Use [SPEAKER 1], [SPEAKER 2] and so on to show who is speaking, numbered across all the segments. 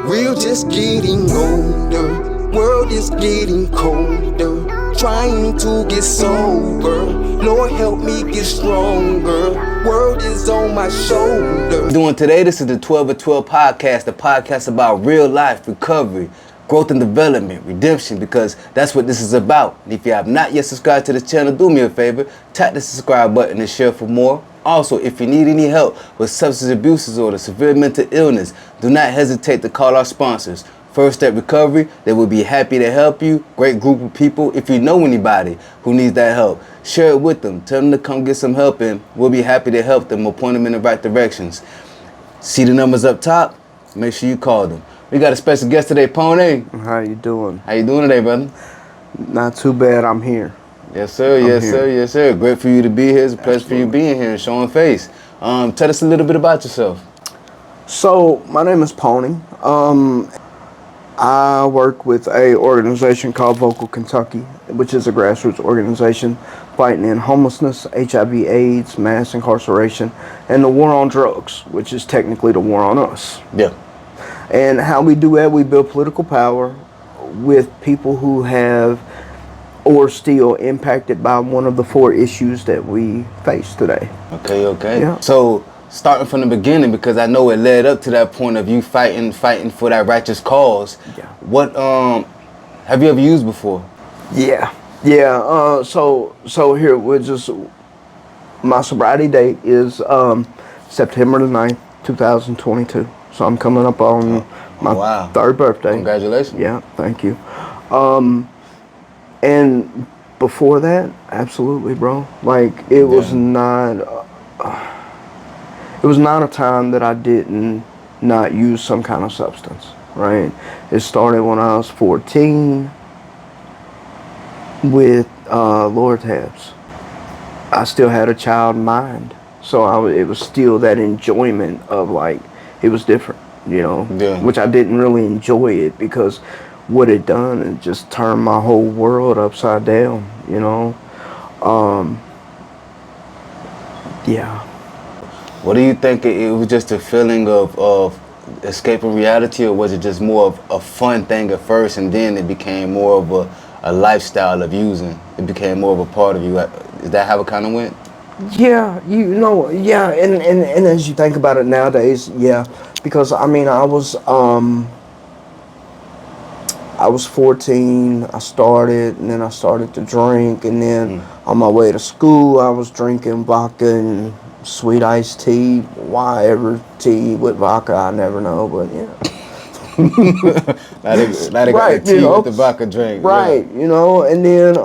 [SPEAKER 1] We're just getting older. World is getting colder. Trying to get sober. Lord help me get stronger. World is on my shoulder.
[SPEAKER 2] Doing today, this is the 12 of 12 podcast, the podcast about real life, recovery, growth and development, redemption, because that's what this is about. And if you have not yet subscribed to this channel, do me a favor, tap the subscribe button and share for more. Also, if you need any help with substance abuse disorder, severe mental illness, do not hesitate to call our sponsors. First Step Recovery, they will be happy to help you. Great group of people. If you know anybody who needs that help, share it with them. Tell them to come get some help and we'll be happy to help them or point them in the right directions. See the numbers up top? Make sure you call them. We got a special guest today, Pony.
[SPEAKER 3] How you doing?
[SPEAKER 2] How you doing today, brother?
[SPEAKER 3] Not too bad. I'm here.
[SPEAKER 2] Yes, sir. Yes, sir. Great for you to be here. It's a pleasure for you being here and showing face. Tell us a little bit about yourself.
[SPEAKER 3] So, my name is Pony. I work with a organization called Vocal Kentucky, which is a grassroots organization fighting in homelessness, HIV/AIDS, mass incarceration, and the war on drugs, which is technically the war on us.
[SPEAKER 2] Yeah.
[SPEAKER 3] And how we do that, we build political power with people who have or still impacted by one of the 4 issues that we face today.
[SPEAKER 2] Okay.
[SPEAKER 3] Yeah.
[SPEAKER 2] So, starting from the beginning, because I know it led up to that point of you fighting for that righteous cause.
[SPEAKER 3] Yeah.
[SPEAKER 2] What have you ever used before?
[SPEAKER 3] Yeah. So here we're just, my sobriety date is September the 9th, 2022. So I'm coming up on my 3rd birthday.
[SPEAKER 2] Congratulations.
[SPEAKER 3] Yeah, thank you. And before that, absolutely, bro. Like it was not a time that I didn't not use some kind of substance, right? It started when I was 14 with Lortabs. I still had a child mind, so it was still that enjoyment of like, it was different, you know, which I didn't really enjoy it because what it done, it just turned my whole world upside down, you know. Yeah.
[SPEAKER 2] What do you think it was just a feeling of escaping reality, or was it just more of a fun thing at first and then it became more of a lifestyle of using? It became more of a part of you. Is that how it kind of went?
[SPEAKER 3] Yeah, and as you think about it nowadays, yeah, because I mean I was 14, I started, and then I started to drink, and then on my way to school I was drinking vodka and sweet iced tea, whatever tea with vodka, I never know, but yeah.
[SPEAKER 2] Not a tea with the vodka drink.
[SPEAKER 3] Right,
[SPEAKER 2] yeah.
[SPEAKER 3] You know, and then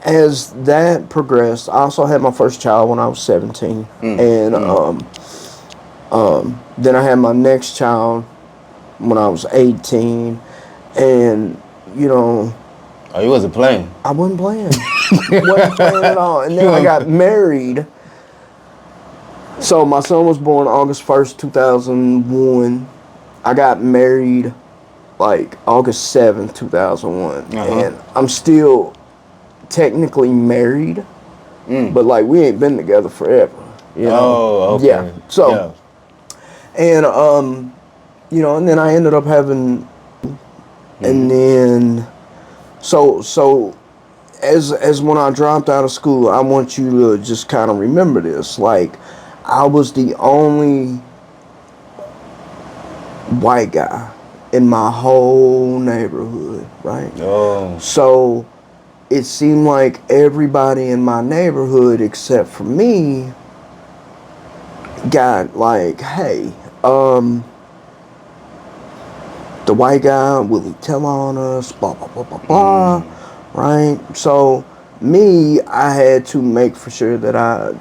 [SPEAKER 3] as that progressed, I also had my first child when I was 17, and then I had my next child when I was 18, and you know.
[SPEAKER 2] Oh, you wasn't playing?
[SPEAKER 3] I wasn't playing. Wasn't playing at all. And then I got married. So my son was born August 1st, 2001. I got married like August 7th, 2001. And I'm still technically married, but like we ain't been together forever. You know?
[SPEAKER 2] Oh, okay.
[SPEAKER 3] Yeah. So, and you know, and then I ended up having, and then, so as when I dropped out of school, I want you to just kind of remember this. Like, I was the only white guy in my whole neighborhood, right?
[SPEAKER 2] Oh.
[SPEAKER 3] So it seemed like everybody in my neighborhood except for me got like, hey, the white guy, will he tell on us, blah, blah, blah, blah, blah, right? So me, I had to make for sure that I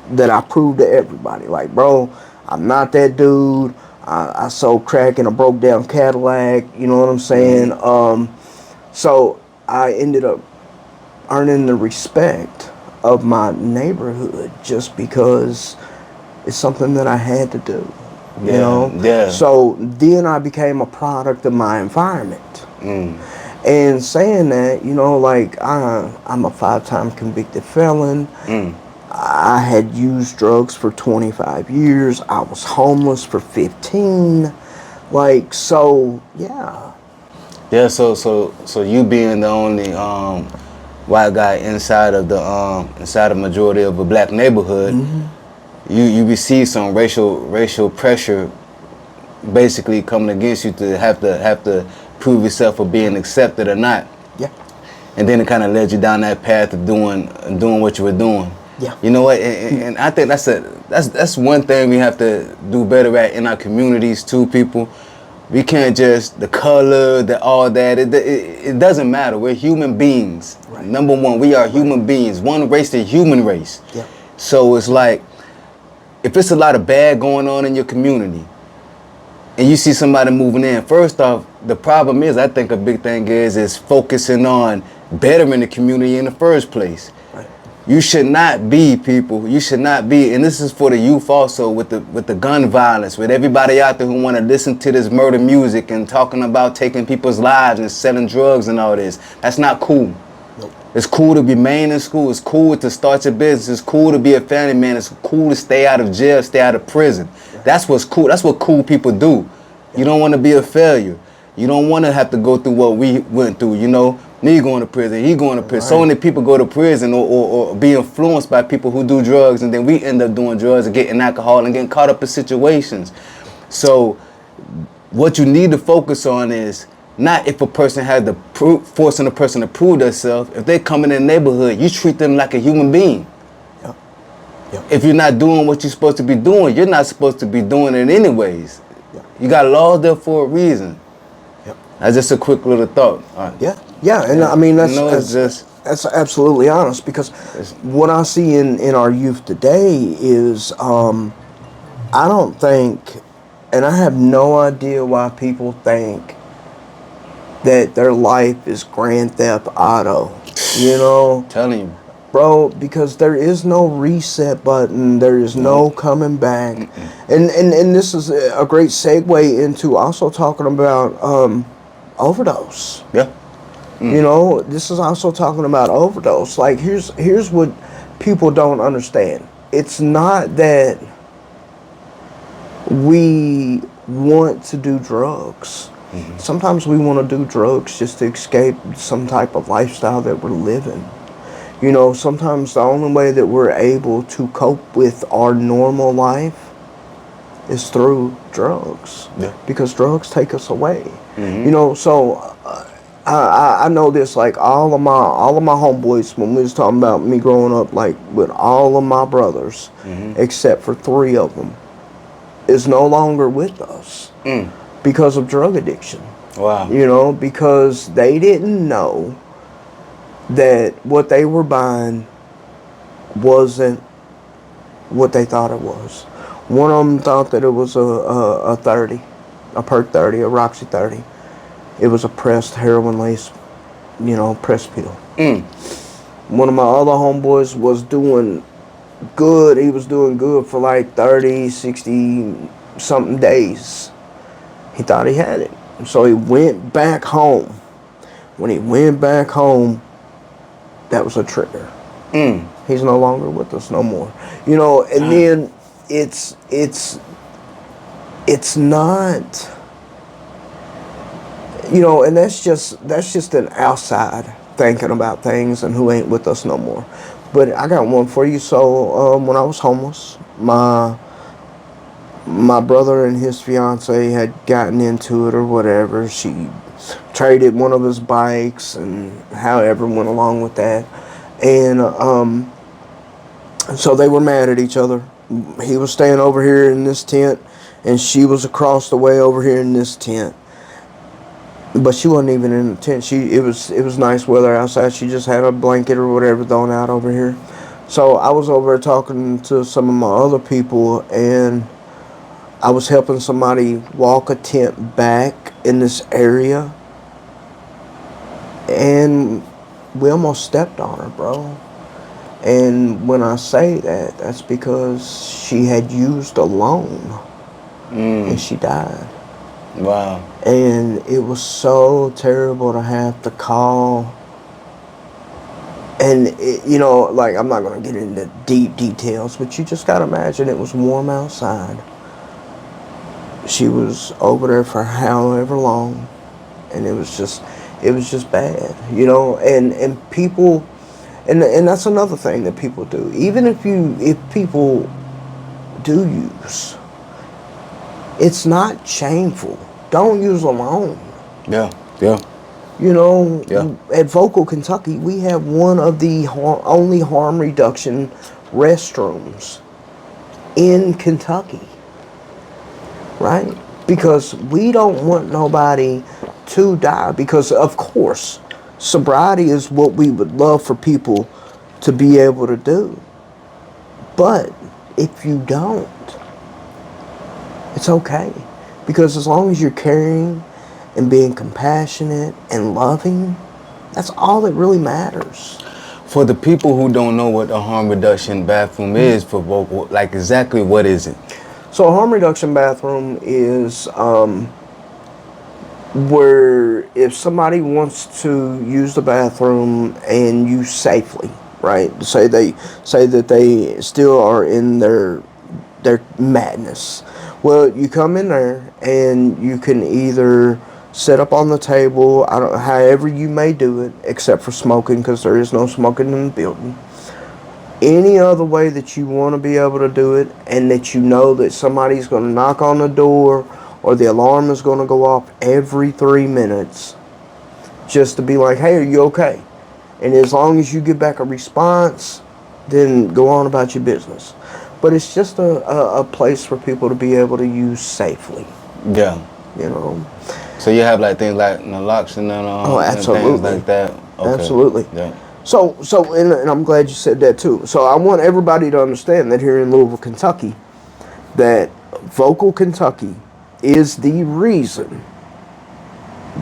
[SPEAKER 3] proved to everybody, like, bro, I'm not that dude. I sold crack in a broke down Cadillac, you know what I'm saying? So I ended up earning the respect of my neighborhood just because it's something that I had to do, you know?
[SPEAKER 2] Yeah.
[SPEAKER 3] So then I became a product of my environment. And saying that, you know, like I'm a 5-time convicted felon. I had used drugs for 25 years. I was homeless for 15. Like, so, yeah.
[SPEAKER 2] Yeah, so you being the only white guy inside of the majority of a black neighborhood, you receive some racial pressure, basically coming against you to have to prove yourself for being accepted or not.
[SPEAKER 3] Yeah.
[SPEAKER 2] And then it kind of led you down that path of doing what you were doing.
[SPEAKER 3] Yeah.
[SPEAKER 2] You know what? And I think that's one thing we have to do better at in our communities too, people. We can't just the color, all that. It doesn't matter. We're human beings.
[SPEAKER 3] Right.
[SPEAKER 2] Number one, we are human beings. One race, the human race.
[SPEAKER 3] Yeah.
[SPEAKER 2] So it's like, if it's a lot of bad going on in your community, and you see somebody moving in, first off, the problem is, I think a big thing is focusing on bettering the community in the first place.
[SPEAKER 3] Right.
[SPEAKER 2] You should not be, people. You should not be, and this is for the youth also, with the gun violence, with everybody out there who want to listen to this murder music and talking about taking people's lives and selling drugs and all this. That's not cool.
[SPEAKER 3] Nope.
[SPEAKER 2] It's cool to remain in school. It's cool to start your business. It's cool to be a family man. It's cool to stay out of jail, stay out of prison. Yeah. That's what's cool. That's what cool people do. Yeah. You don't want to be a failure. You don't want to have to go through what we went through, you know. Me going to prison, he going to prison. Right. So many people go to prison or be influenced by people who do drugs, and then we end up doing drugs and getting alcohol and getting caught up in situations. So what you need to focus on is not if a person has the forcing a person to prove themselves. If they come in the neighborhood, you treat them like a human being.
[SPEAKER 3] Yep. Yep.
[SPEAKER 2] If you're not doing what you're supposed to be doing, you're not supposed to be doing it anyways.
[SPEAKER 3] Yep.
[SPEAKER 2] You got laws there for a reason.
[SPEAKER 3] Yep.
[SPEAKER 2] That's just a quick little thought. All right.
[SPEAKER 3] Yeah. Yeah, and I mean that's absolutely honest, because what I see in our youth today is I don't think, and I have no idea why people think that their life is Grand Theft Auto. You know,
[SPEAKER 2] Telling you,
[SPEAKER 3] bro, because there is no reset button, there is no coming back, and this is a great segue into also talking about overdose.
[SPEAKER 2] yeah.
[SPEAKER 3] You know, this is also talking about overdose. Like, here's what people don't understand. It's not that we want to do drugs. Mm-hmm. Sometimes we want to do drugs just to escape some type of lifestyle that we're living. You know, sometimes the only way that we're able to cope with our normal life is through drugs.
[SPEAKER 2] Yeah.
[SPEAKER 3] Because drugs take us away.
[SPEAKER 2] Mm-hmm.
[SPEAKER 3] You know, so I know this, like all of my homeboys, when we was talking about me growing up, like with all of my brothers, except for 3 of them, is no longer with us because of drug addiction.
[SPEAKER 2] Wow.
[SPEAKER 3] You know, because they didn't know that what they were buying wasn't what they thought it was. One of them thought that it was a 30, a Perk 30, a Roxy 30. It was a pressed heroin lace, you know, pressed pill. One of my other homeboys was doing good. He was doing good for like 30, 60 something days. He thought he had it. So he went back home. When he went back home, that was a trigger. He's no longer with us no more. You know, and then it's not, you know, and that's just an outside thinking about things and who ain't with us no more. But I got one for you. So when I was homeless, my brother and his fiance had gotten into it or whatever. She traded one of his bikes and however went along with that. And so they were mad at each other. He was staying over here in this tent and she was across the way over here in this tent. But she wasn't even in the tent. It was nice weather outside. She just had a blanket or whatever thrown out over here. So I was over there talking to some of my other people, and I was helping somebody walk a tent back in this area, and we almost stepped on her, bro. And when I say that, that's because she had used a loan, and she died.
[SPEAKER 2] Wow.
[SPEAKER 3] And it was so terrible to have to call. And, you know, like, I'm not going to get into deep details, but you just got to imagine it was warm outside. She was over there for however long, and it was just bad, you know. And people, and that's another thing that people do. Even if people do use, it's not shameful. Don't use alone.
[SPEAKER 2] Yeah, yeah.
[SPEAKER 3] You know,
[SPEAKER 2] Yeah.
[SPEAKER 3] at Vocal Kentucky, we have one of the only harm reduction restrooms in Kentucky, right? Because we don't want nobody to die. Because, of course, sobriety is what we would love for people to be able to do. But if you don't, it's okay. Because as long as you're caring and being compassionate and loving, that's all that really matters.
[SPEAKER 2] For the people who don't know what a harm reduction bathroom is for vocal, like exactly what is it?
[SPEAKER 3] So a harm reduction bathroom is where if somebody wants to use the bathroom and use safely, right? Say that they still are in their madness. Well, you come in there and you can either set up on the table, however you may do it, except for smoking, because there is no smoking in the building. Any other way that you want to be able to do it, and that you know that somebody's going to knock on the door or the alarm is going to go off every 3 minutes, just to be like, hey, are you okay? And as long as you get back a response, then go on about your business. But it's just a place for people to be able to use safely,
[SPEAKER 2] Yeah.
[SPEAKER 3] you know.
[SPEAKER 2] So you have like things like naloxone and
[SPEAKER 3] Absolutely.
[SPEAKER 2] and things like that. Okay.
[SPEAKER 3] Absolutely.
[SPEAKER 2] Yeah.
[SPEAKER 3] So and I'm glad you said that too. So I want everybody to understand that here in Louisville, Kentucky, that Vocal Kentucky is the reason,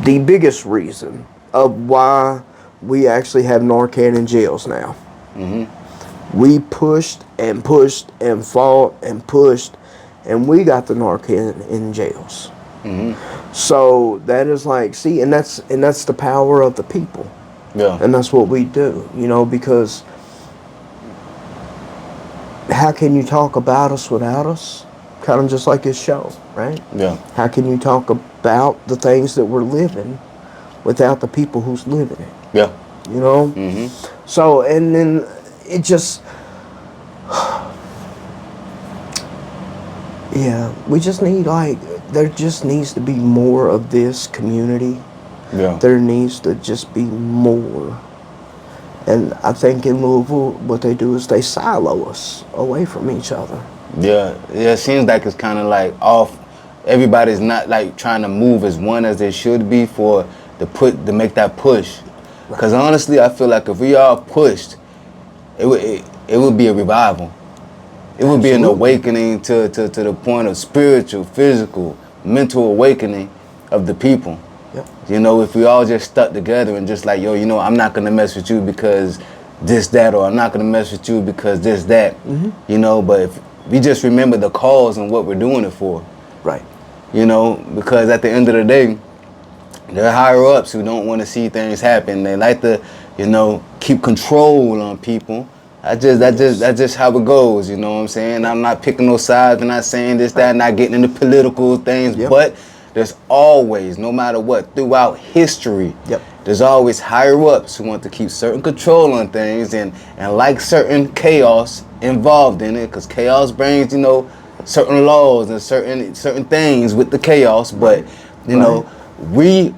[SPEAKER 3] the biggest reason of why we actually have Narcan in jails now. Mm-hmm. We pushed and pushed and fought and pushed, and we got the Narcan in jails. Mm-hmm. So that is like, see, and that's the power of the people.
[SPEAKER 2] Yeah.
[SPEAKER 3] And that's what we do, you know, because how can you talk about us without us? Kind of just like this show, right?
[SPEAKER 2] Yeah.
[SPEAKER 3] How can you talk about the things that we're living without the people who's living it?
[SPEAKER 2] Yeah.
[SPEAKER 3] You know?
[SPEAKER 2] Mm-hmm.
[SPEAKER 3] So, and then it just, yeah, we just need, like, there just needs to be more of this community.
[SPEAKER 2] Yeah.
[SPEAKER 3] There needs to just be more. And I think in Louisville, what they do is they silo us away from each other.
[SPEAKER 2] Yeah. Yeah. It seems like it's kind of like off. Everybody's not like trying to move as one as they should be to make that push. Because honestly, I feel like if we all pushed, it would be a revival. It would be an awakening to the point of spiritual, physical, mental awakening of the people.
[SPEAKER 3] Yep.
[SPEAKER 2] You know, if we all just stuck together and just like, yo, you know, I'm not going to mess with you because this, that, or I'm not going to mess with you because this, that. Mm-hmm. You know, but if we just remember the cause and what we're doing it for.
[SPEAKER 3] Right.
[SPEAKER 2] You know, because at the end of the day, there are higher ups who don't want to see things happen. They like to, you know, keep control on people. That's just how it goes, you know what I'm saying? I'm not picking no sides, I'm not saying this, that, not getting into political things, but there's always, no matter what, throughout history, there's always higher ups who want to keep certain control on things and like certain chaos involved in it, because chaos brings, you know, certain laws and certain things with the chaos, but you know, we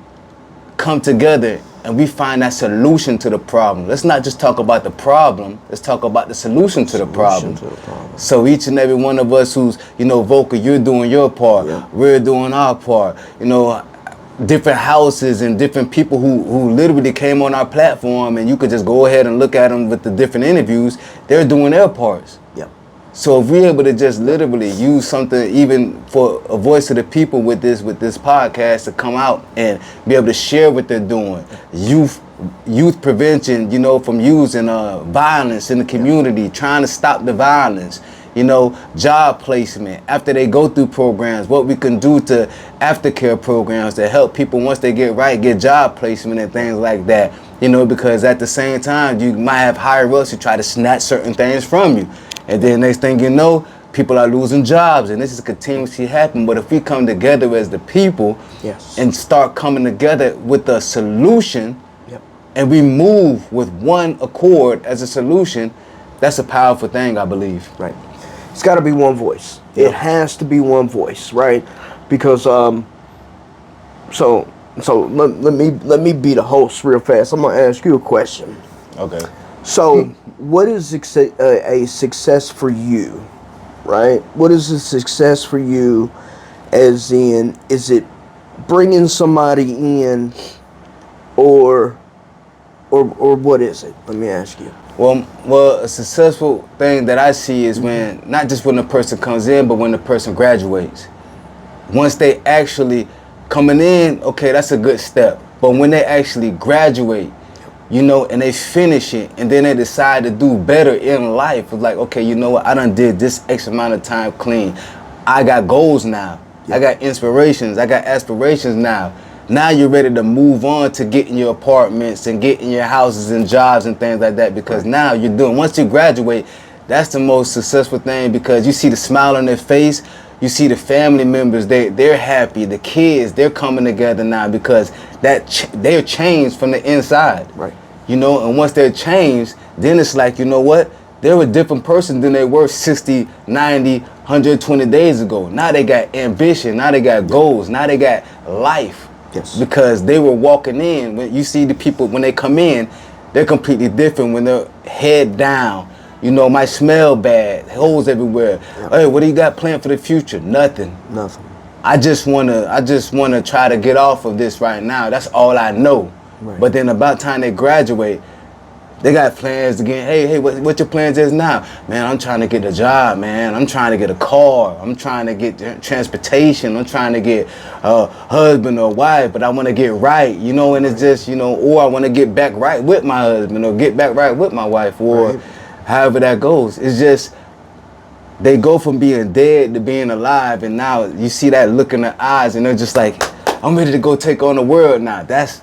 [SPEAKER 2] come together and we find that solution to the problem. Let's not just talk about the problem. Let's talk about the solution to the problem. So each and every one of us who's, you know, vocal, you're doing your part. Yeah. We're doing our part. You know, different houses and different people who literally came on our platform, and you could just go ahead and look at them with the different interviews. They're doing their parts. Yeah. So if we're able to just literally use something, even for a voice of the people with this podcast, to come out and be able to share what they're doing, youth prevention, you know, from using violence in the community, trying to stop the violence, you know, job placement after they go through programs, what we can do to aftercare programs to help people once they get right, get job placement and things like that, you know, because at the same time you might have higher ups who try to snatch certain things from you. And then next thing you know, people are losing jobs, and this is continuously happening. But if we come together as the people,
[SPEAKER 3] Yes.
[SPEAKER 2] and start coming together with a solution,
[SPEAKER 3] Yep.
[SPEAKER 2] and we move with one accord as a solution, that's a powerful thing, I believe.
[SPEAKER 3] Right. It's got to be one voice. It has to be one voice, right? Because so let me be the host real fast. I'm gonna ask you a question.
[SPEAKER 2] Okay.
[SPEAKER 3] So, what is a success for you, right? What is a success for you? As in, is it bringing somebody in, or what is it? Let me ask you.
[SPEAKER 2] Well, a successful thing that I see is when, not just when the person comes in, but when the person graduates. Once they actually coming in, okay, that's a good step. But when they actually graduate, you know, and they finish it, and then they decide to do better in life, it's like, okay, you know what, I done did this X amount of time clean. I got goals now. I got inspirations. I got aspirations now. Now you're ready to move on to getting your apartments and getting your houses and jobs and things like that, because now you're doing, once you graduate, that's the most successful thing, because you see the smile on their face, you see the family members, they're happy, the kids, they're coming together now because they're changed from the inside.
[SPEAKER 3] Right.
[SPEAKER 2] You know, and once they're changed, then it's like, you know what? They're a different person than they were 60, 90, 120 days ago. Now they got ambition, now they got goals, now they got life.
[SPEAKER 3] Yes.
[SPEAKER 2] Because they were walking in. When you see the people, when they come in, they're completely different when they're head down. You know, might smell bad, holes everywhere. Hey, what do you got planned for the future? Nothing.
[SPEAKER 3] Nothing.
[SPEAKER 2] I just wanna try to get off of this right now. That's all I know.
[SPEAKER 3] Right.
[SPEAKER 2] But then about time they graduate, they got plans again. Hey, what your plans is now? Man, I'm trying to get a job, man. I'm trying to get a car. I'm trying to get transportation. I'm trying to get a husband or wife, but I want to get right, you know, and it's just, you know, or I want to get back right with my husband or get back right with my wife, or however that goes. It's just, they go from being dead to being alive, and now you see that look in their eyes, and they're just like, I'm ready to go take on the world now. That's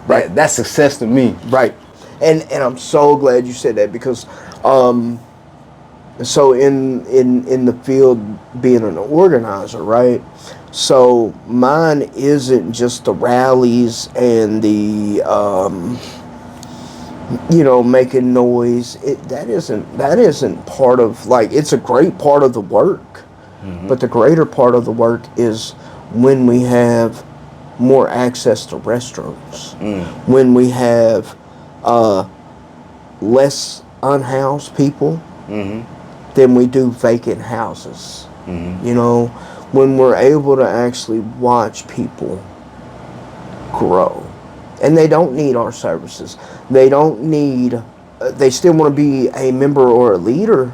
[SPEAKER 2] right. That's success to me.
[SPEAKER 3] Right. And I'm so glad you said that, because so in the field, being an organizer, right? So mine isn't just the rallies and the you know, making noise. That isn't part of, like, it's a great part of the work, but the greater part of the work is when we have more access to restrooms, when we have less unhoused people than we do vacant houses. You know, when we're able to actually watch people grow, and they don't need our services. They don't need, they still want to be a member or a leader,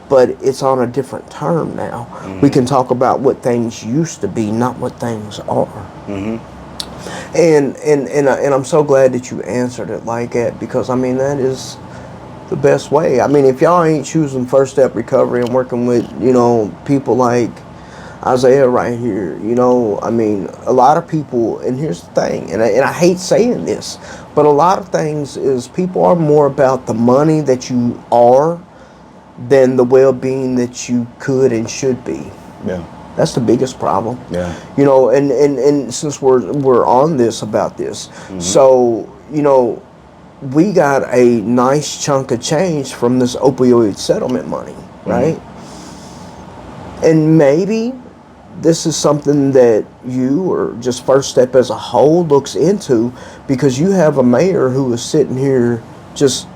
[SPEAKER 3] but it's on a different term now. We can talk about what things used to be, not what things are. And I'm so glad that you answered it like that, because I mean, that is the best way. I mean, if y'all ain't choosing First Step Recovery and working with, you know, people like Isaiah right here, you know, I mean, a lot of people, and here's the thing, and I hate saying this, but a lot of things is people are more about the money that you are than the well-being that you could and should be.
[SPEAKER 2] Yeah.
[SPEAKER 3] That's the biggest problem.
[SPEAKER 2] Yeah.
[SPEAKER 3] You know, and since we're on this about this, so, you know, we got a nice chunk of change from this opioid settlement money, right? And maybe this is something that you, or just First Step as a whole, looks into, because you have a mayor who is sitting here just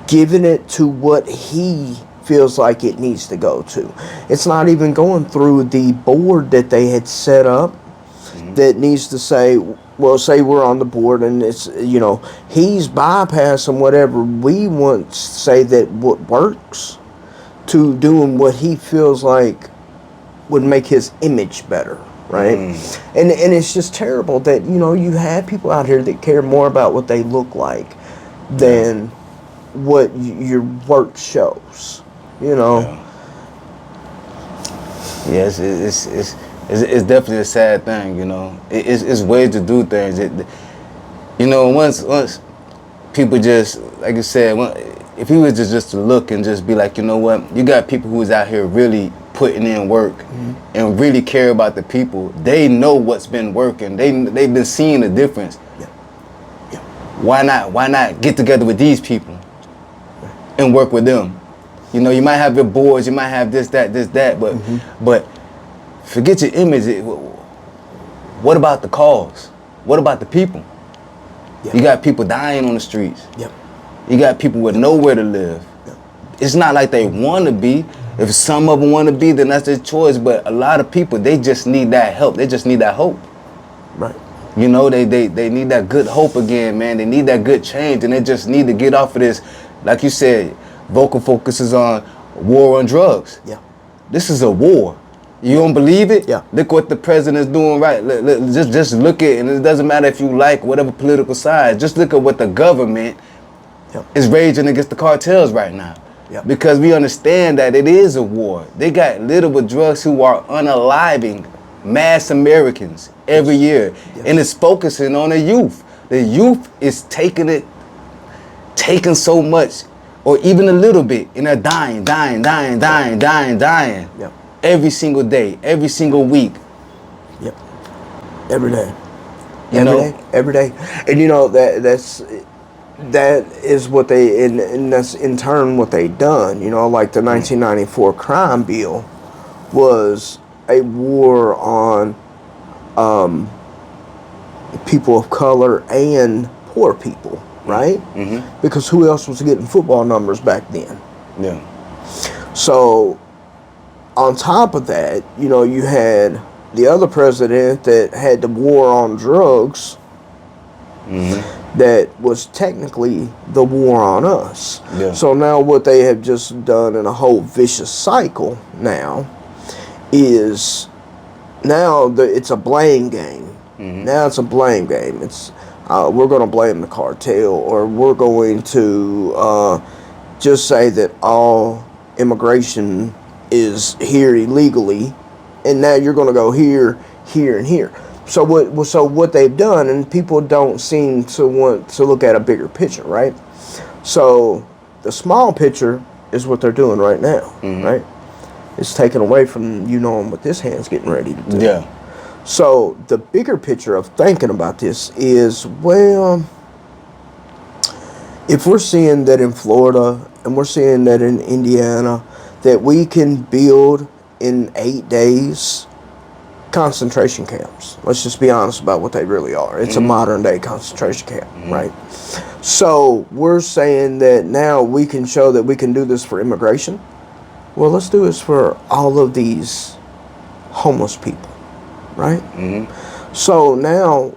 [SPEAKER 3] giving it to what he feels like it needs to go to. It's not even going through the board that they had set up that needs to say, well, say we're on the board and it's, you know, he's bypassing whatever we want to say that what works to doing what he feels like would make his image better, right? And it's just terrible that, you know, you have people out here that care more about what they look like than what your work shows, you know.
[SPEAKER 2] Yes, it's definitely a sad thing, you know. It's ways to do things. You know, once people just, like you said, if he was just to look and just be like, you know what, you got people who is out here really putting in work and really care about the people. They know what's been working. They've been seeing the difference.
[SPEAKER 3] Yeah. Yeah.
[SPEAKER 2] Why not get together with these people and work with them? You know, you might have your boards, you might have this, that, but forget your image. What about the cause? What about the people?
[SPEAKER 3] Yeah.
[SPEAKER 2] You got people dying on the streets.
[SPEAKER 3] Yep.
[SPEAKER 2] You got people with nowhere to live.
[SPEAKER 3] Yep.
[SPEAKER 2] It's not like they want to be. If some of them want to be, then that's their choice. But a lot of people, they just need that help. They just need that hope.
[SPEAKER 3] Right.
[SPEAKER 2] You know, they need that good hope again, man. They need that good change, and they just need to get off of this. Like you said, vocal focuses on war on drugs.
[SPEAKER 3] Yeah.
[SPEAKER 2] This is a war. You don't believe it?
[SPEAKER 3] Yeah.
[SPEAKER 2] Look what the president's doing right. Just look at it, and it doesn't matter if you like whatever political side. Just look at what the government is raging against the cartels right now.
[SPEAKER 3] Yep.
[SPEAKER 2] Because we understand that it is a war. They got little with drugs who are unaliving mass Americans every year.
[SPEAKER 3] Yes.
[SPEAKER 2] And it's focusing on the youth. The youth is taking so much, or even a little bit, and they're dying.
[SPEAKER 3] Yep.
[SPEAKER 2] Every single day, every single week.
[SPEAKER 3] Yep. Every day. Every day. And you know that is what they, and that's in turn what they done. You know, like the 1994 crime bill was a war on people of color and poor people, right? Mm-hmm. Because who else was getting football numbers back then?
[SPEAKER 2] Yeah.
[SPEAKER 3] So on top of that, you know, you had the other president that had the war on drugs. Mm-hmm. That was technically the war on us.
[SPEAKER 2] Yeah.
[SPEAKER 3] So now what they have just done in a whole vicious cycle now is it's a blame game. Mm-hmm. Now it's a blame game. It's we're going to blame the cartel, or we're going to just say that all immigration is here illegally, and now you're going to go here, here, and here. So what they've done, and people don't seem to want to look at a bigger picture, right? So the small picture is what they're doing right now, mm-hmm. right? It's taken away from you knowing what this hand's getting ready to do.
[SPEAKER 2] Yeah.
[SPEAKER 3] So the bigger picture of thinking about this is, well, if we're seeing that in Florida and we're seeing that in Indiana, that we can build in 8 days concentration camps. Let's just be honest about what they really are. It's mm-hmm. a modern day concentration camp, mm-hmm. right? So we're saying that now we can show that we can do this for immigration. Well, let's do this for all of these homeless people, right? Mm-hmm. So now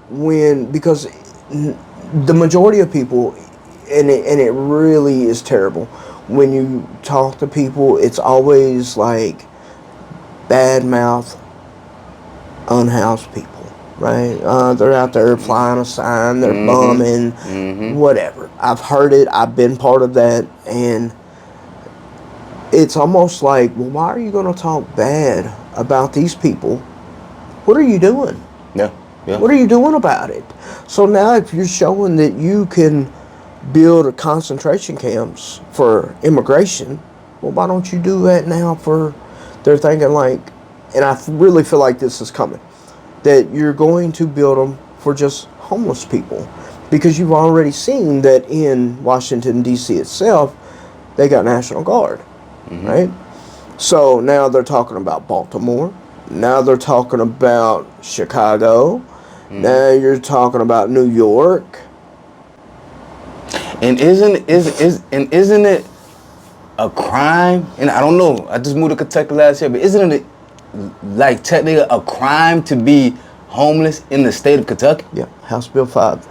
[SPEAKER 3] because the majority of people, and it really is terrible, when you talk to people, it's always like bad mouth unhoused people, right? They're out there flying a sign, they're mm-hmm. bumming, mm-hmm. whatever. I've heard it, I've been part of that, and it's almost like, well, why are you going to talk bad about these people? What are you doing?
[SPEAKER 2] Yeah.
[SPEAKER 3] What are you doing about it? So now if you're showing that you can build a concentration camps for immigration, well, why don't you do that now for, they're thinking like, and I really feel like this is coming, that you're going to build them for just homeless people, because you've already seen that in Washington, D.C. itself, they got National Guard, mm-hmm. right? So now they're talking about Baltimore. Now they're talking about Chicago. Mm-hmm. Now you're talking about New York.
[SPEAKER 2] And isn't it a crime? And I don't know. I just moved to Kentucky last year, but isn't it like technically a crime to be homeless in the state of Kentucky?
[SPEAKER 3] Yeah, House Bill 5.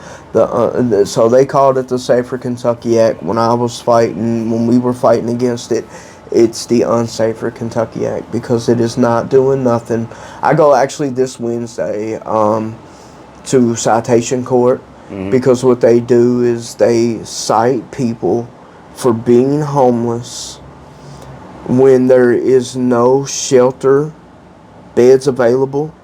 [SPEAKER 3] So they called it the Safer Kentucky Act. When we were fighting against it, it's the Unsafer Kentucky Act, because it is not doing nothing. I go actually this Wednesday to citation court, mm-hmm. because what they do is they cite people for being homeless when there is no shelter beds available.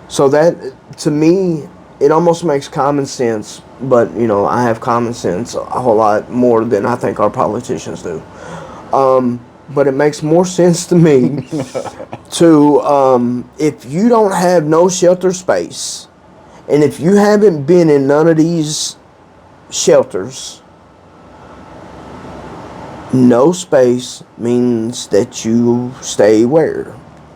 [SPEAKER 3] So that, to me, it almost makes common sense, but you know, I have common sense a whole lot more than I think our politicians do. But it makes more sense to me to, if you don't have no shelter space, and if you haven't been in none of these shelters, no space means that you stay where?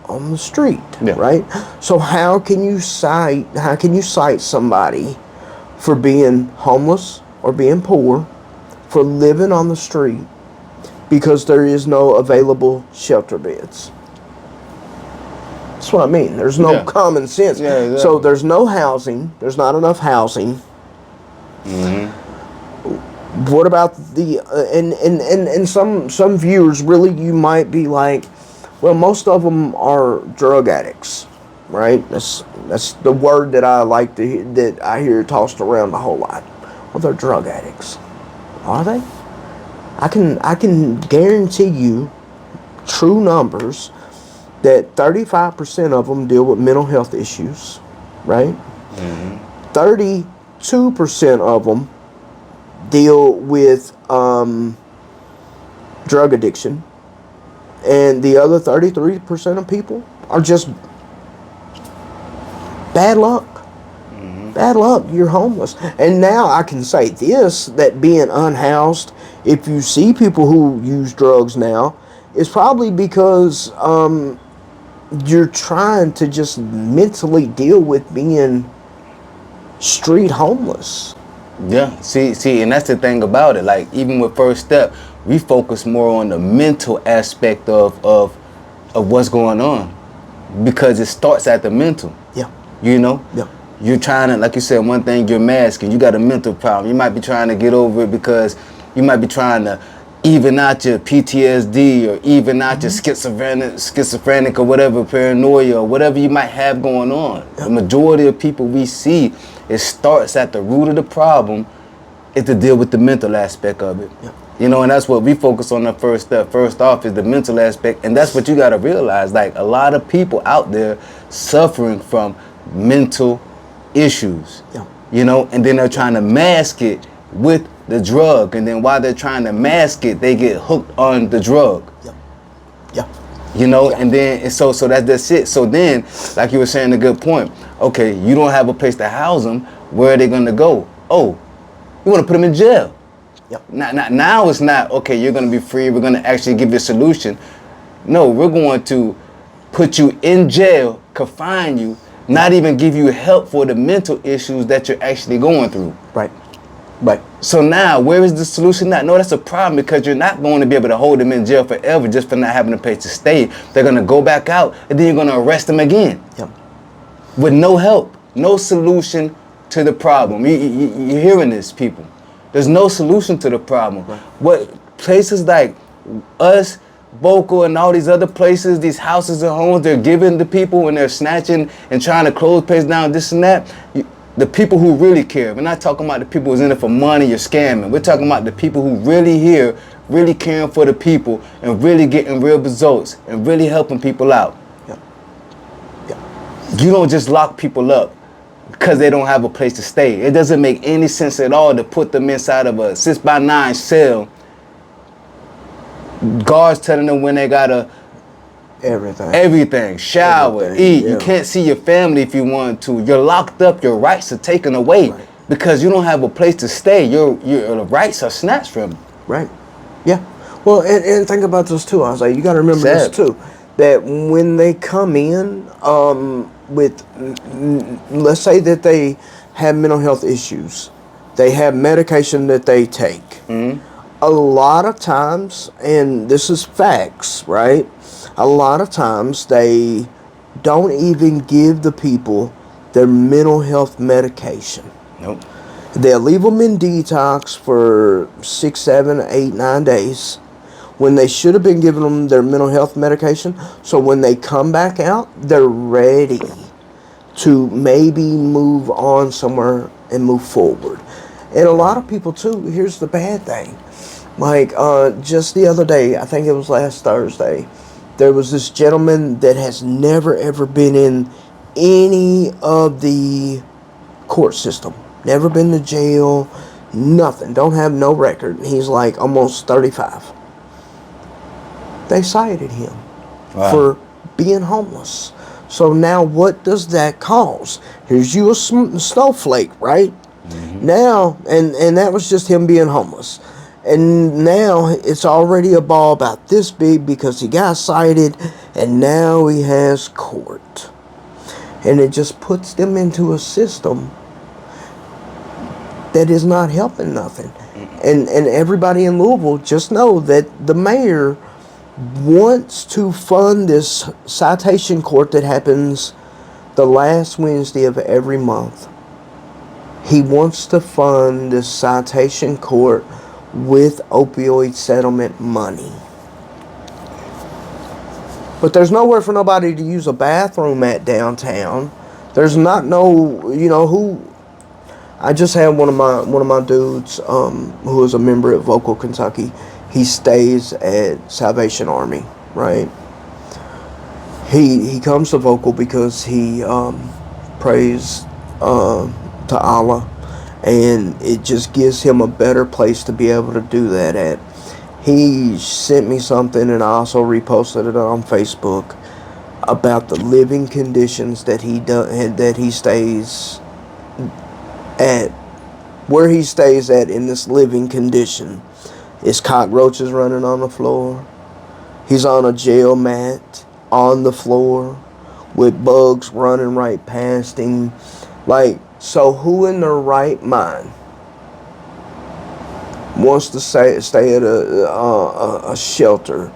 [SPEAKER 3] On the street,
[SPEAKER 2] Yeah.
[SPEAKER 3] right? So how can you cite somebody for being homeless or being poor, for living on the street, because there is no available shelter beds? That's what I mean. There's no
[SPEAKER 2] Yeah.
[SPEAKER 3] common sense.
[SPEAKER 2] Yeah, exactly.
[SPEAKER 3] So there's no housing. There's not enough housing. What about the and some viewers, really, you might be like, well, most of them are drug addicts, right? That's the word that I like to hear, that I hear tossed around a whole lot. Well, they're drug addicts. Are they? I can guarantee you, true numbers, that 35% of them deal with mental health issues, right? 32% of them deal with drug addiction, and the other 33% of people are just bad luck. Bad luck, you're homeless. And now I can say this, that being unhoused, if you see people who use drugs now, it's probably because you're trying to just mentally deal with being street homeless.
[SPEAKER 2] Yeah, see, and that's the thing about it. Like, even with First Step, we focus more on the mental aspect of what's going on, because it starts at the mental.
[SPEAKER 3] Yeah.
[SPEAKER 2] You know?
[SPEAKER 3] Yeah.
[SPEAKER 2] You're trying to, like you said, one thing, you're masking. You got a mental problem. You might be trying to get over it because you might be trying to even out your PTSD or even out your schizophrenic or whatever, paranoia or whatever you might have going on.
[SPEAKER 3] Yeah.
[SPEAKER 2] The majority of people we see, it starts at the root of the problem, is to deal with the mental aspect of it.
[SPEAKER 3] Yeah.
[SPEAKER 2] You know, and that's what we focus on. The First Step. First off is the mental aspect, and that's what you got to realize. Like, a lot of people out there suffering from mental issues.
[SPEAKER 3] Yeah.
[SPEAKER 2] You know, and then they're trying to mask it with the drug, and then while they're trying to mask it, they get hooked on the drug.
[SPEAKER 3] Yeah. Yeah.
[SPEAKER 2] You know, and then and so that's it. So then, like you were saying, a good point. Okay, you don't have a place to house them. Where are they gonna go? Oh, you want to put them in jail.
[SPEAKER 3] Yep.
[SPEAKER 2] Now it's not, okay, you're going to be free, we're going to actually give you a solution. No, we're going to put you in jail, confine you, not even give you help for the mental issues that you're actually going through.
[SPEAKER 3] Right. Right.
[SPEAKER 2] So now, where is the solution now? No, that's a problem, because you're not going to be able to hold them in jail forever just for not having a place to stay. They're going to go back out, and then you're going to arrest them again.
[SPEAKER 3] Yep.
[SPEAKER 2] With no help, no solution to the problem. You're hearing this, people. There's no solution to the problem.
[SPEAKER 3] Right.
[SPEAKER 2] What places like us, Boca, and all these other places, these houses and homes, they're giving the people when they're snatching and trying to close places down, this and that. The people who really care. We're not talking about the people who's in it for money, you're scamming. We're talking about the people who really here, really caring for the people, and really getting real results, and really helping people out.
[SPEAKER 3] Yep. Yep.
[SPEAKER 2] You don't just lock people up because they don't have a place to stay. It doesn't make any sense at all to put them inside of a 6x9 cell. Guards telling them when they gotta everything, shower,
[SPEAKER 3] Everything,
[SPEAKER 2] eat.
[SPEAKER 3] yeah.
[SPEAKER 2] You can't see your family if you want to. You're locked up. Your rights are taken away because you don't have a place to stay. Your rights are snatched from you.
[SPEAKER 3] Right. Yeah. Well, and think about this too. I was like, you got to remember
[SPEAKER 2] Sad.
[SPEAKER 3] this too, that when they come in with, let's say that they have mental health issues, they have medication that they take.
[SPEAKER 2] Mm-hmm.
[SPEAKER 3] A lot of times, and this is facts, right? A lot of times they don't even give the people their mental health medication.
[SPEAKER 2] Nope.
[SPEAKER 3] They'll leave them in detox for 6, 7, 8, 9 days when they should have been giving them their mental health medication. So when they come back out, they're ready to maybe move on somewhere and move forward. And a lot of people too, here's the bad thing. Like just the other day, I think it was last Thursday, there was this gentleman that has never ever been in any of the court system. Never been to jail, nothing. Don't have no record. He's like almost 35. They cited him for being homeless. So now what does that cause? Here's you a snowflake, right? Now, and that was just him being homeless. And now it's already a ball about this big because he got cited and now he has court. And it just puts them into a system that is not helping nothing. And everybody in Louisville just know that the mayor wants to fund this citation court that happens the last Wednesday of every month. He wants to fund this citation court with opioid settlement money. But there's nowhere for nobody to use a bathroom at downtown. There's not no, who. I just had one of my dudes who is a member at Vocal Kentucky. He stays at Salvation Army, right? He comes to Vocal because he prays to Allah, and it just gives him a better place to be able to do that at. He sent me something, and I also reposted it on Facebook about the living conditions that he stays at. Where he stays at in this living condition is cockroaches running on the floor. He's on a jail mat on the floor with bugs running right past him. So who in their right mind wants to stay at a shelter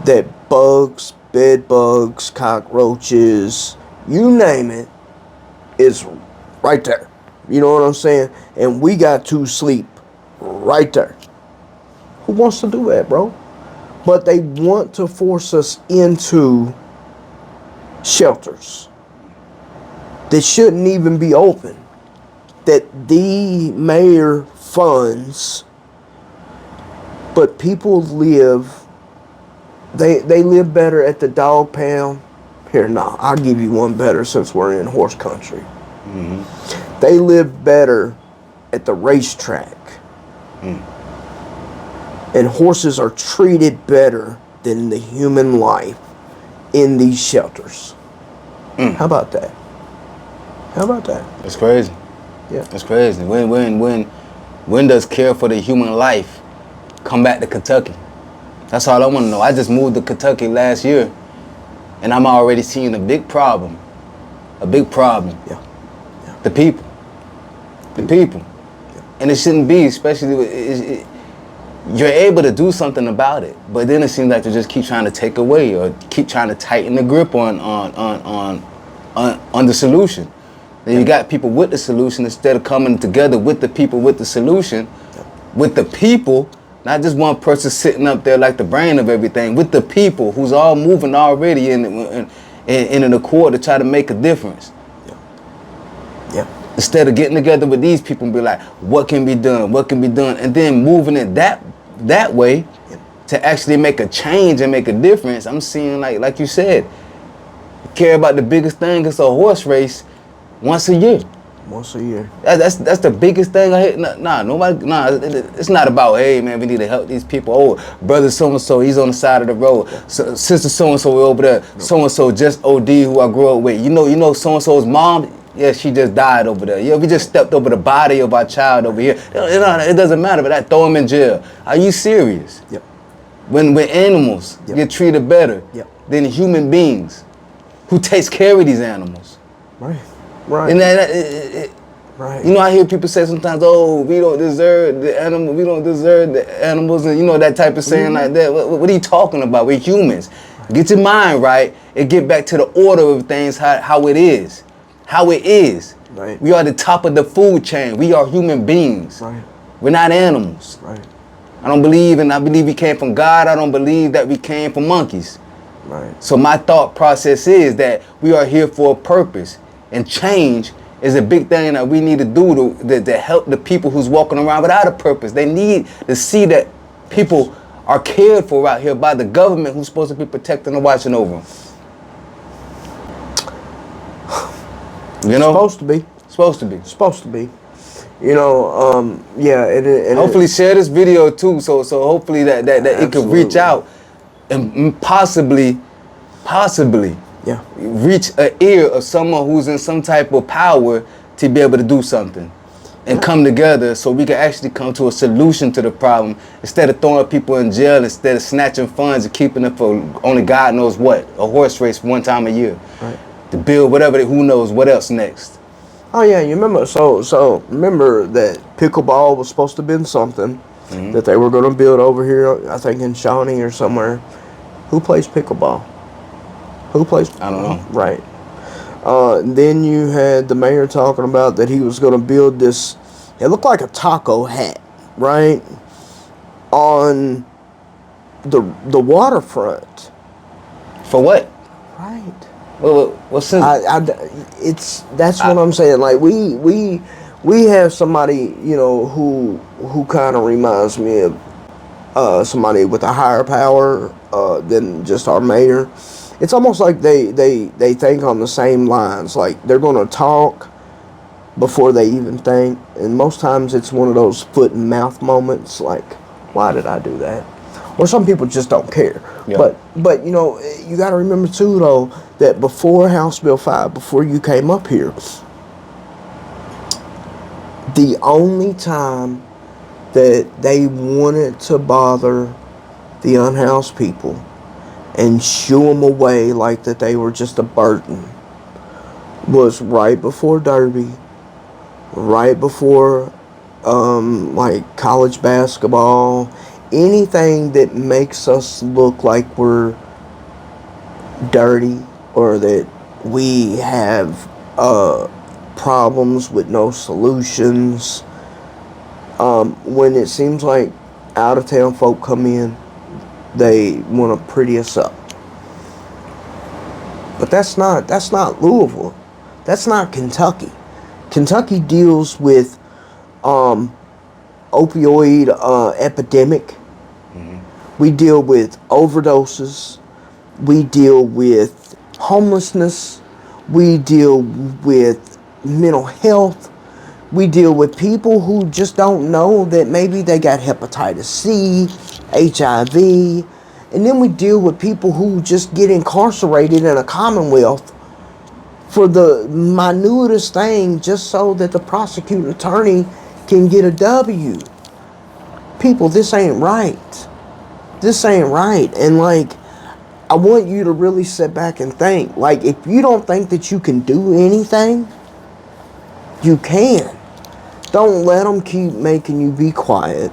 [SPEAKER 3] that bugs, bed bugs, cockroaches, you name it, is right there? You know what I'm saying? And we got to sleep right there. Who wants to do that, bro? But they want to force us into shelters that shouldn't even be open, that the mayor funds, but people live, they live better at the dog pound. Here, I'll give you one better since we're in horse country. Mm-hmm. They live better at the racetrack. And horses are treated better than the human life in these shelters. How about that? How about that?
[SPEAKER 2] It's crazy.
[SPEAKER 3] Yeah.
[SPEAKER 2] It's crazy. When does care for the human life come back to Kentucky? That's all I want to know. I just moved to Kentucky last year, and I'm already seeing a big problem. A big problem.
[SPEAKER 3] Yeah.
[SPEAKER 2] The people. The people.
[SPEAKER 3] Yeah.
[SPEAKER 2] And it shouldn't be, especially you're able to do something about it, but then it seems like they just keep trying to take away or keep trying to tighten the grip on the solution. Then you got people with the solution instead of coming together with the people with the solution, with the people, not just one person sitting up there like the brain of everything, with the people who's all moving already in an accord to try to make a difference.
[SPEAKER 3] Yeah.
[SPEAKER 2] Instead of getting together with these people and be like, what can be done? What can be done? And then moving it that way to actually make a change and make a difference. I'm seeing like you said, care about the biggest thing. It's a horse race once a year.
[SPEAKER 3] Once a year.
[SPEAKER 2] That's the biggest thing I hit. It's not about, hey man, we need to help these people. Oh, brother so-and-so, he's on the side of the road. So, sister so-and-so over there. So-and-so just OD who I grew up with. You know so-and-so's mom, yeah, she just died over there. Yeah, we just stepped over the body of our child over here. It doesn't matter, but that throw him in jail. Are you serious?
[SPEAKER 3] Yep.
[SPEAKER 2] When animals get treated better than human beings, who takes care of these animals?
[SPEAKER 3] Right.
[SPEAKER 2] And
[SPEAKER 3] right.
[SPEAKER 2] You know, I hear people say sometimes, "Oh, we don't deserve the animal. We don't deserve the animals," and that type of saying like that. What are you talking about? We're humans. Get your mind right and get back to the order of things, how it is. How it is.
[SPEAKER 3] Right.
[SPEAKER 2] We are the top of the food chain. We are human beings.
[SPEAKER 3] Right.
[SPEAKER 2] We're not animals.
[SPEAKER 3] Right.
[SPEAKER 2] I believe we came from God. I don't believe that we came from monkeys.
[SPEAKER 3] Right.
[SPEAKER 2] So my thought process is that we are here for a purpose, and change is a big thing that we need to do to help the people who's walking around without a purpose. They need to see that people are cared for out here by the government who's supposed to be protecting and watching over them. You know?
[SPEAKER 3] Supposed to be.
[SPEAKER 2] Supposed to be.
[SPEAKER 3] Supposed to be. You know, yeah.
[SPEAKER 2] Hopefully share this video too, so hopefully that it could reach out and possibly
[SPEAKER 3] yeah.
[SPEAKER 2] reach an ear of someone who's in some type of power to be able to do something and come together so we can actually come to a solution to the problem instead of throwing people in jail, instead of snatching funds and keeping them for only God knows what, a horse race one time a year.
[SPEAKER 3] Right.
[SPEAKER 2] To build whatever, who knows what else next.
[SPEAKER 3] Oh yeah, you remember? So remember that pickleball was supposed to have been something that they were going to build over here. I think in Shawnee or somewhere. Who plays pickleball? Who plays?
[SPEAKER 2] I don't know.
[SPEAKER 3] Right. Then you had the mayor talking about that he was going to build this. It looked like a taco hat, right, on the waterfront.
[SPEAKER 2] For what?
[SPEAKER 3] Right.
[SPEAKER 2] Well, what's this?
[SPEAKER 3] That's what I'm saying. Like we have somebody, you know, who kind of reminds me of somebody with a higher power than just our mayor. It's almost like they think on the same lines. Like they're going to talk before they even think, and most times it's one of those foot and mouth moments. Like, why did I do that? Or some people just don't care.
[SPEAKER 2] Yeah.
[SPEAKER 3] But you know, you got to remember too though that before House Bill 5, before you came up here, the only time that they wanted to bother the unhoused people and shoo them away like that they were just a burden was right before Derby, right before like college basketball, anything that makes us look like we're dirty or that we have problems with no solutions. When it seems like out of town folk come in, they want to pretty us up. But that's not Louisville. That's not Kentucky. Kentucky deals with opioid epidemic. We deal with overdoses. We deal with homelessness. We deal with mental health. We deal with people who just don't know that maybe they got hepatitis C, HIV. And then we deal with people who just get incarcerated in a commonwealth for the minutest thing just so that the prosecuting attorney can get a W. People, this ain't right. This ain't right. And like, I want you to really sit back and think. Like, if you don't think that you can do anything, you can. Don't let them keep making you be quiet.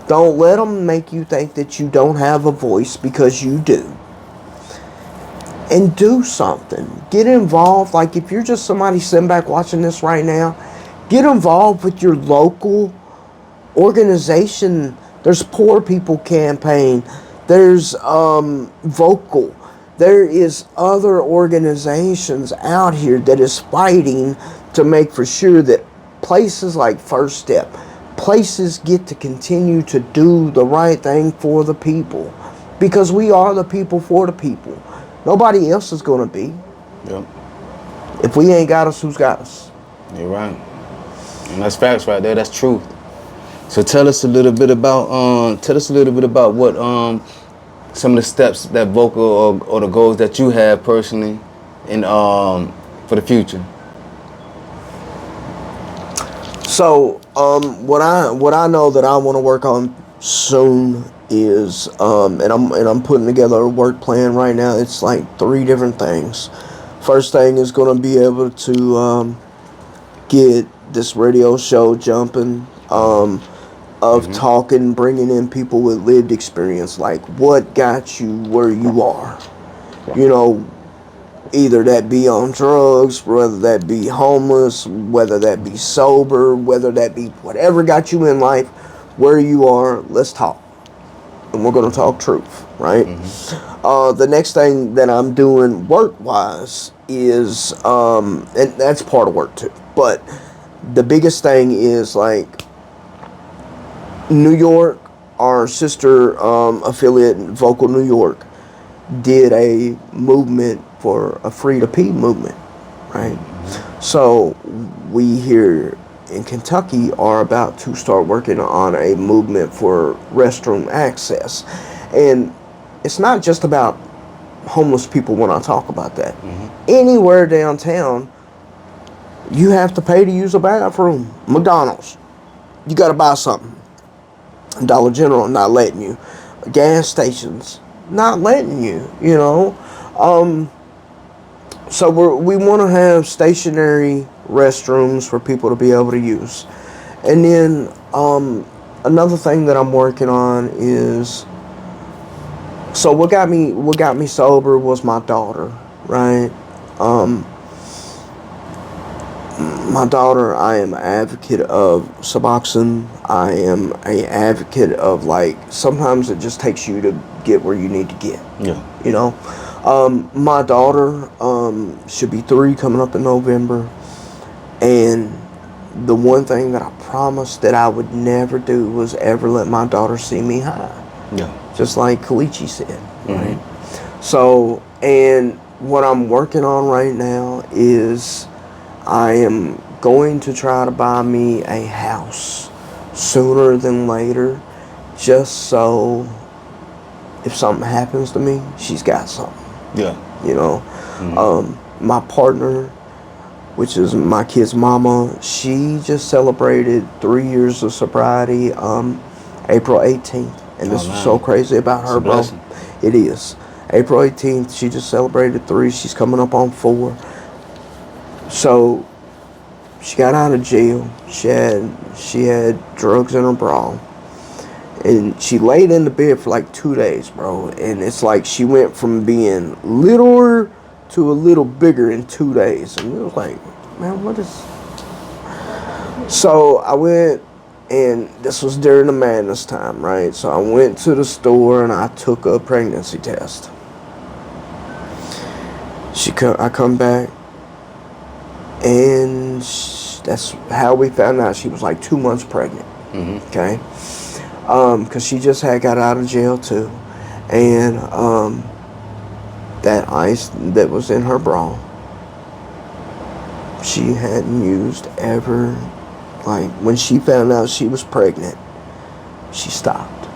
[SPEAKER 3] Don't let them make you think that you don't have a voice, because you do. And do something. Get involved. Like, if you're just somebody sitting back watching this right now, get involved with your local organization. There's Poor People Campaign. There's Vocal. There is other organizations out here that is fighting to make for sure that places like First Step, places get to continue to do the right thing for the people. Because we are the people for the people. Nobody else is going to be.
[SPEAKER 2] Yep.
[SPEAKER 3] If we ain't got us, who's got us?
[SPEAKER 2] You're right. And that's facts right there. That's truth. So tell us a little bit about what some of the steps that Vocal or the goals that you have personally and for the future.
[SPEAKER 3] So what I know that I want to work on soon is and I'm putting together a work plan right now. It's like 3 different things. First thing is going to be able to get this radio show jumping, of talking, bringing in people with lived experience, like what got you where you are. You know, either that be on drugs, whether that be homeless, whether that be sober, whether that be whatever got you in life, where you are, let's talk. And we're going to talk truth, right? The next thing that I'm doing work-wise is, and that's part of work too, but the biggest thing is like New York, our sister affiliate, Vocal New York, did a movement for a Free to Pee movement, right? So we here in Kentucky are about to start working on a movement for restroom access. And it's not just about homeless people when I talk about that. Anywhere downtown, you have to pay to use a bathroom. McDonald's, you got to buy something. Dollar General, not letting you. Gas stations, not letting you, you know. So we want to have stationary restrooms for people to be able to use. And then another thing that I'm working on is, so what got me sober was my daughter, right? My daughter, I am an advocate of Suboxone. I am an advocate of, like, sometimes it just takes you to get where you need to get.
[SPEAKER 2] Yeah.
[SPEAKER 3] You know? My daughter should be 3 coming up in November. And the one thing that I promised that I would never do was ever let my daughter see me high.
[SPEAKER 2] Yeah.
[SPEAKER 3] Just like Kalichi said, right? So, and what I'm working on right now is I am going to try to buy me a house sooner than later, just so if something happens to me, she's got something.
[SPEAKER 2] Yeah.
[SPEAKER 3] You know, my partner, which is my kid's mama, she just celebrated 3 years of sobriety, April 18th. And this was so crazy about her, bro. It is. April 18th, she just celebrated 3. She's coming up on 4. So she got out of jail. She had drugs in her bra. And she laid in the bed for like 2 days, bro. And it's like she went from being littler to a little bigger in 2 days. And it was like, man, what is... So I went, and this was during the madness time, right? So I went to the store and I took a pregnancy test. I come back, and that's how we found out she was like 2 months pregnant. Okay, because she just had got out of jail too, and that ice that was in her bra, she hadn't used ever. Like, when she found out she was pregnant, she stopped.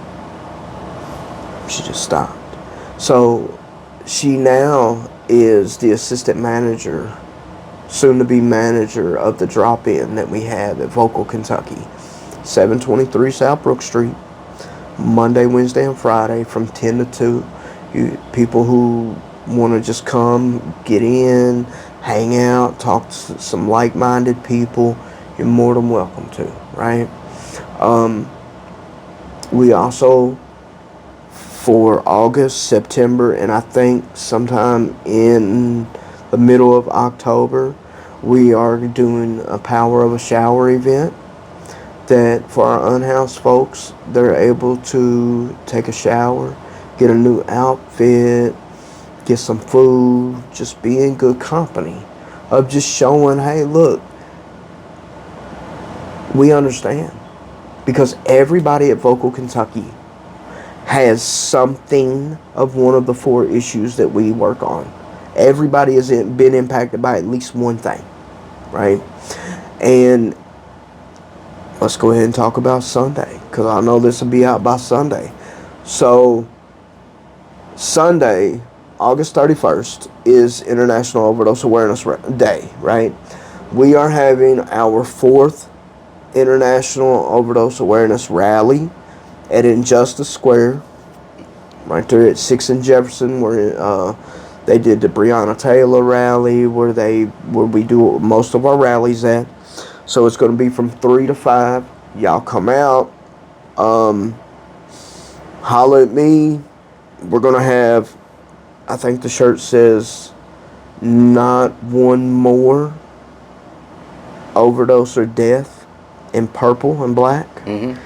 [SPEAKER 3] She just stopped. So she now is the assistant manager, soon to be manager of the drop-in that we have at Vocal, Kentucky. 723 South Brook Street, Monday, Wednesday, and Friday from 10 to 2. People who want to just come, get in, hang out, talk to some like-minded people, you're more than welcome to, right? We also, for August, September, and I think sometime in the middle of October, we are doing a Power of a Shower event that for our unhoused folks, they're able to take a shower, get a new outfit, get some food, just be in good company of just showing, hey, look, we understand. Because everybody at Vocal, Kentucky has something of one of the 4 issues that we work on. Everybody has been impacted by at least one thing, right? And let's go ahead and talk about Sunday, because I know this will be out by Sunday. So Sunday, August 31st, is International Overdose Awareness Day, right? We are having our 4th International Overdose Awareness Rally at Injustice Square, right there at 6th and Jefferson, where they did the Breonna Taylor rally, where we do most of our rallies at. So it's going to be from 3 to 5. Y'all come out, holler at me. We're going to have, I think the shirt says, not one more overdose or death, in purple and black. And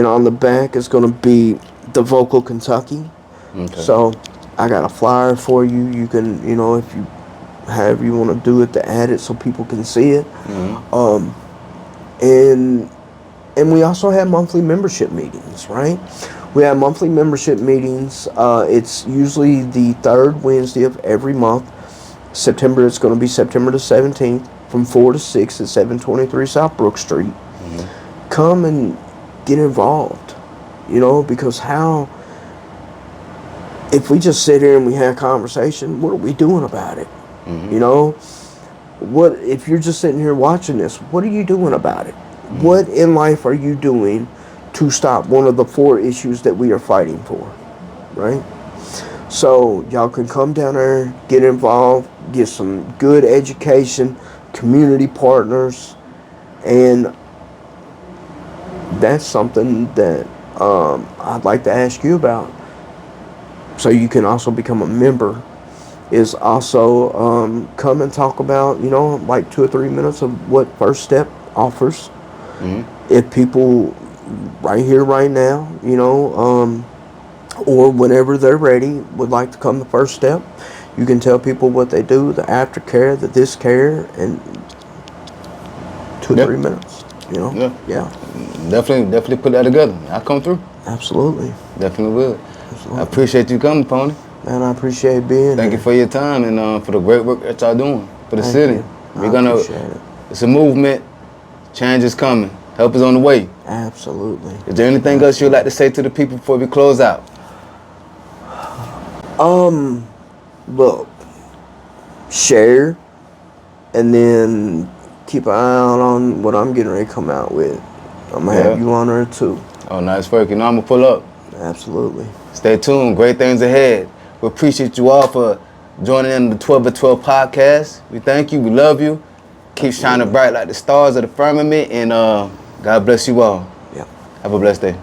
[SPEAKER 3] on the back is going to be the Vocal, Kentucky. Okay. So I got a flyer for you. You can, you know, if you however you want to do it, to add it so people can see it. And we also have monthly membership meetings, right? We have monthly membership meetings. It's usually the 3rd Wednesday of every month. September, it's going to be September the 17th. from 4 to 6 at 723 South Brook Street. Come and get involved, you know, because if we just sit here and we have conversation, what are we doing about it? You know, what if you're just sitting here watching this, what are you doing about it? What in life are you doing to stop one of the 4 issues that we are fighting for, right? So y'all can come down there, get involved, get some good education, community partners, and that's something that I'd like to ask you about. So you can also become a member, is also come and talk about, you know, like 2 or 3 minutes of what First Step offers. If people right here, right now, you know, or whenever they're ready, would like to come to First Step, you can tell people what they do, the aftercare, the this care, and 2 or 3 minutes, you know? Yeah.
[SPEAKER 2] Definitely put that together. I'll come through.
[SPEAKER 3] Absolutely.
[SPEAKER 2] Definitely will.
[SPEAKER 3] Absolutely.
[SPEAKER 2] I appreciate you coming, Pony.
[SPEAKER 3] Man, I appreciate being
[SPEAKER 2] Thank
[SPEAKER 3] here.
[SPEAKER 2] you for your time and for the great work that y'all doing for the
[SPEAKER 3] Thank
[SPEAKER 2] city.
[SPEAKER 3] you.
[SPEAKER 2] We're
[SPEAKER 3] I
[SPEAKER 2] gonna.
[SPEAKER 3] appreciate it.
[SPEAKER 2] It's a movement. Change is coming. Help is on the way.
[SPEAKER 3] Absolutely.
[SPEAKER 2] Is there anything else you'd like to say to the people before we close out?
[SPEAKER 3] Look, share, and then keep an eye out on what I'm getting ready to come out with. I'm gonna have you on there too.
[SPEAKER 2] Oh, nice work. You know I'm gonna pull up.
[SPEAKER 3] Absolutely.
[SPEAKER 2] Stay tuned. Great things ahead. We appreciate you all for joining in the 12 by 12 podcast. We thank you. We love you. Keep shining bright like the stars of the firmament, and God bless you all.
[SPEAKER 3] Yeah.
[SPEAKER 2] Have a blessed day.